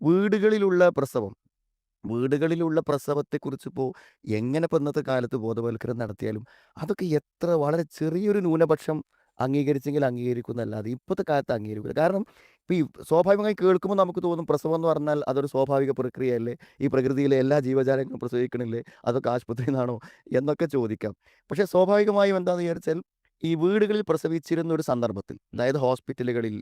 വീടുകളിലുള്ള പ്രസവം. വീടുകളിലുള്ള പ്രസവത്തെക്കുറിച്ചിപ്പോൾ എങ്ങനെ ഇപ്പം ഇന്നത്തെ കാലത്ത് ബോധവൽക്കരണം നടത്തിയാലും, അതൊക്കെ എത്ര വളരെ ചെറിയൊരു ന്യൂനപക്ഷം അംഗീകരിച്ചെങ്കിൽ അംഗീകരിക്കുന്നല്ലാതെ ഇപ്പോഴത്തെ കാലത്ത് അംഗീകരിക്കില്ല. കാരണം ഇപ്പം ഈ സ്വാഭാവികമായി കേൾക്കുമ്പോൾ നമുക്ക് തോന്നും പ്രസവം എന്ന് പറഞ്ഞാൽ അതൊരു സ്വാഭാവിക പ്രക്രിയയല്ലേ? ഈ പ്രകൃതിയിലെ എല്ലാ ജീവജാലങ്ങളും പ്രസവിക്കണില്ലേ? അതൊക്കെ ആശുപത്രിയിൽ നിന്നാണോ? എന്നൊക്കെ ചോദിക്കാം. പക്ഷേ സ്വാഭാവികമായും എന്താണെന്ന് വിചാരിച്ചാൽ ഈ വീടുകളിൽ പ്രസവിച്ചിരുന്ന ഒരു സന്ദർഭത്തിൽ, അതായത് ഹോസ്പിറ്റലുകളിൽ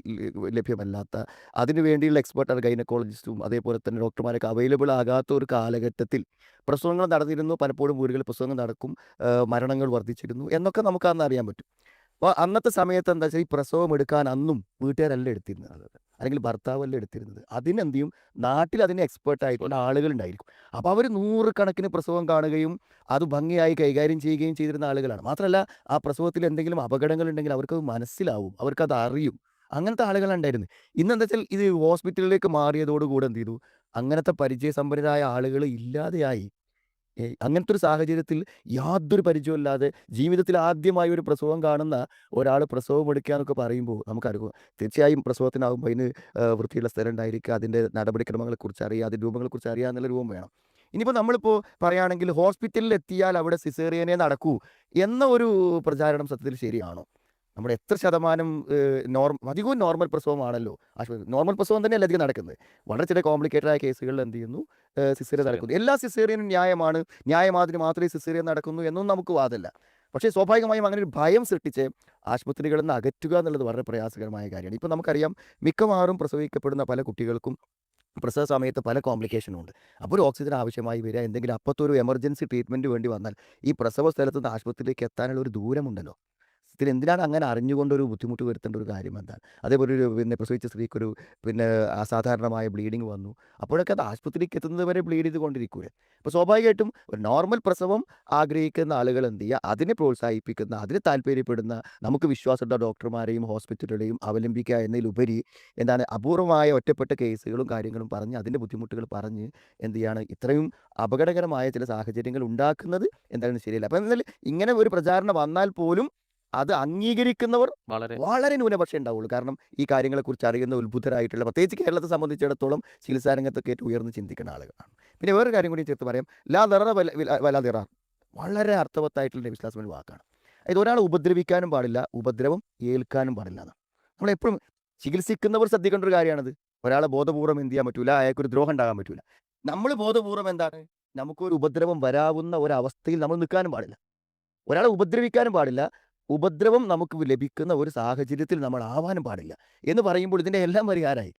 ലഭ്യമല്ലാത്ത അതിനു വേണ്ടിയുള്ള എക്സ്പെർട്ട് ഗൈനക്കോളജിസ്റ്റും അതേപോലെ തന്നെ ഡോക്ടർമാരൊക്കെ അവൈലബിൾ ആകാത്ത ഒരു കാലഘട്ടത്തിൽ പ്രസവങ്ങൾ നടന്നിരുന്നു. പലപ്പോഴും വീടുകളിൽ പ്രസവങ്ങൾ നടക്കും. മരണങ്ങൾ വർദ്ധിച്ചിരുന്നു എന്നൊക്കെ നമുക്ക് അന്ന് അറിയാൻ പറ്റും. അപ്പോൾ അന്നത്തെ സമയത്ത് എന്താ വെച്ചാൽ ഈ പ്രസവം എടുക്കാൻ അന്നും വീട്ടുകാരല്ല എടുത്തിരുന്നത്. അല്ലെങ്കിൽ ഭർത്താവല്ല എടുത്തിരുന്നത്. അതിനെന്ത് ചെയ്യും, നാട്ടിൽ അതിന് എക്സ്പെർട്ട് ആയിട്ടുള്ള ആളുകളുണ്ടായിരിക്കും. അപ്പോൾ അവർ നൂറുകണക്കിന് പ്രസവം കാണുകയും അത് ഭംഗിയായി കൈകാര്യം ചെയ്യുകയും ചെയ്തിരുന്ന ആളുകളാണ്. മാത്രമല്ല ആ പ്രസവത്തിൽ എന്തെങ്കിലും അപകടങ്ങളുണ്ടെങ്കിൽ അവർക്കത് മനസ്സിലാവും. അവർക്കത് അറിയും. അങ്ങനത്തെ ആളുകളാണ് ഉണ്ടായിരുന്നത്. ഇന്നെന്താ വെച്ചാൽ ഇത് ഹോസ്പിറ്റലിലേക്ക് മാറിയതോടുകൂടെ എന്ത് ചെയ്തു, അങ്ങനത്തെ പരിചയസമ്പന്നരായ ആളുകൾ ഇല്ലാതെയായി. അങ്ങനത്തെ ഒരു സാഹചര്യത്തിൽ യാതൊരു പരിചയവുമില്ലാതെ ജീവിതത്തിൽ ആദ്യമായി ഒരു പ്രസവം കാണുന്ന ഒരാൾ പ്രസവം എടുക്കുക എന്നൊക്കെ പറയുമ്പോൾ നമുക്കറിയാം, തീർച്ചയായും പ്രസവത്തിനാകുമ്പോൾ അതിന് വൃത്തിയുള്ള സ്ഥലം ഉണ്ടായിരിക്കുക, അതിൻ്റെ നടപടിക്രമങ്ങളെക്കുറിച്ച് അറിയുക, അതിൻ്റെ രൂപങ്ങളെക്കുറിച്ച് അറിയുക എന്നുള്ള രൂപം വേണം. ഇനിയിപ്പോൾ നമ്മളിപ്പോൾ പറയുകയാണെങ്കിൽ ഹോസ്പിറ്റലിൽ എത്തിയാൽ അവിടെ സിസേറിയനെ നടക്കൂ എന്ന ഒരു പ്രചാരണം സത്യത്തിൽ ശരിയാണോ? നമ്മുടെ എത്ര ശതമാനം അധികവും നോർമൽ പ്രസവമാണല്ലോ നോർമൽ പ്രസവം തന്നെയല്ല അധികം നടക്കുന്നത്. വളരെ ചില കോംപ്ലിക്കേറ്റഡ് ആയ കേസുകളിൽ എന്ത് ചെയ്യുന്നു, സിസേറിയൻ സിസേറിയൻ. നടക്കുന്നു. എല്ലാ സിസേറിയനും ന്യായമാണ്, ന്യായമാതിരി മാത്രമേ സിസേറിയൻ നടക്കുന്നു എന്നും നമുക്ക് വാദമില്ല. പക്ഷേ സ്വാഭാവികമായും അങ്ങനെ ഒരു ഭയം സൃഷ്ടിച്ച് ആശുപത്രികളിൽ നിന്ന് അകറ്റുക എന്നുള്ളത് വളരെ പ്രയാസകരമായ കാര്യമാണ്. ഇപ്പം നമുക്കറിയാം, മിക്കവാറും പ്രസവിക്കപ്പെടുന്ന പല കുട്ടികൾക്കും പ്രസവ സമയത്ത് പല കോംപ്ലിക്കേഷനും ഉണ്ട്. അപ്പോൾ ഒരു ഓക്സിജൻ ആവശ്യമായി വരിക, എന്തെങ്കിലും അപ്പത്തെ ഒരു എമർജൻസി ട്രീറ്റ്മെൻറ്റ് വേണ്ടി വന്നാൽ ഈ പ്രസവ സ്ഥലത്ത് നിന്ന് ആശുപത്രിയിലേക്ക് എത്താനുള്ള ഒരു ദൂരമുണ്ടല്ലോ. എന്തിനാണ് അങ്ങനെ അറിഞ്ഞുകൊണ്ടൊരു ബുദ്ധിമുട്ട് വരുത്തേണ്ട ഒരു കാര്യം എന്താണ്? അതേപോലെ ഒരു പ്രസവിച്ച സ്ത്രീക്കൊരു പിന്നെ അസാധാരണമായ ബ്ലീഡിങ് വന്നു. അപ്പോഴൊക്കെ അത് ആശുപത്രിയിലേക്ക് എത്തുന്നത് വരെ ബ്ലീഡ് ചെയ്തുകൊണ്ടിരിക്കൂലെ. അപ്പോൾ സ്വാഭാവികമായിട്ടും ഒരു നോർമൽ പ്രസവം ആഗ്രഹിക്കുന്ന ആളുകൾ എന്ത് ചെയ്യുക, അതിനെ പ്രോത്സാഹിപ്പിക്കുന്ന, അതിന് താല്പര്യപ്പെടുന്ന, നമുക്ക് വിശ്വാസമുള്ള ഡോക്ടർമാരെയും ഹോസ്പിറ്റലുകളെയും അവലംബിക്കുക എന്നതിലുപരി എന്താണ് അപൂർവമായ ഒറ്റപ്പെട്ട കേസുകളും കാര്യങ്ങളും പറഞ്ഞ് അതിൻ്റെ ബുദ്ധിമുട്ടുകൾ പറഞ്ഞ് എന്ത് ചെയ്യാണ് ഇത്രയും അപകടകരമായ ചില സാഹചര്യങ്ങൾ ഉണ്ടാക്കുന്നത് എന്താണ് ശരിയല്ല. അപ്പോൾ എന്നാൽ ഇങ്ങനെ ഒരു പ്രചാരണം വന്നാൽ പോലും അത് അംഗീകരിക്കുന്നവർ വളരെ വളരെ ന്യൂനപക്ഷമേ ഉണ്ടാവുള്ളൂ. കാരണം ഈ കാര്യങ്ങളെക്കുറിച്ച് അറിയുന്ന ഉത്ബുദ്ധരായിട്ടുള്ള, പ്രത്യേകിച്ച് കേരളത്തെ സംബന്ധിച്ചിടത്തോളം ചികിത്സാ രംഗത്തൊക്കെ ഏറ്റവും ഉയർന്ന് ചിന്തിക്കുന്ന ആളുകളാണ്. പിന്നെ വേറൊരു കാര്യം കൂടി ചേർത്ത് പറയാം. ലാ ദററ വലാ ദിറാർ. വളരെ അർത്ഥവത്തായിട്ടുള്ള നബി സ്വല്ലല്ലാഹു അലൈഹി വസല്ലം വാക്കാണ്. അതായത് ഒരാളെ ഉപദ്രവിക്കാനും പാടില്ല, ഉപദ്രവം ഏൽക്കാനും പാടില്ല എന്നാണ്. നമ്മളെപ്പോഴും ചികിത്സിക്കുന്നവർ ശ്രദ്ധിക്കേണ്ട ഒരു കാര്യമാണത്. ഒരാളെ ബോധപൂർവ്വം എന്ത് ചെയ്യാൻ പറ്റൂല, അയാൾക്കൊരു ദ്രോഹം ഉണ്ടാകാൻ പറ്റൂല. നമ്മൾ ബോധപൂർവ്വം എന്താണ്, നമുക്കൊരു ഉപദ്രവം വരാവുന്ന ഒരവസ്ഥയിൽ നമ്മൾ നിൽക്കാനും പാടില്ല. ഒരാളെ ഉപദ്രവിക്കാനും പാടില്ല. ഉപദ്രവം നമുക്ക് ലഭിക്കുന്ന ഒരു സാഹചര്യത്തിൽ നമ്മൾ ആവാനും പാടില്ല എന്ന് പറയുമ്പോൾ ഇതിൻ്റെ എല്ലാം പരിഹാരമായി.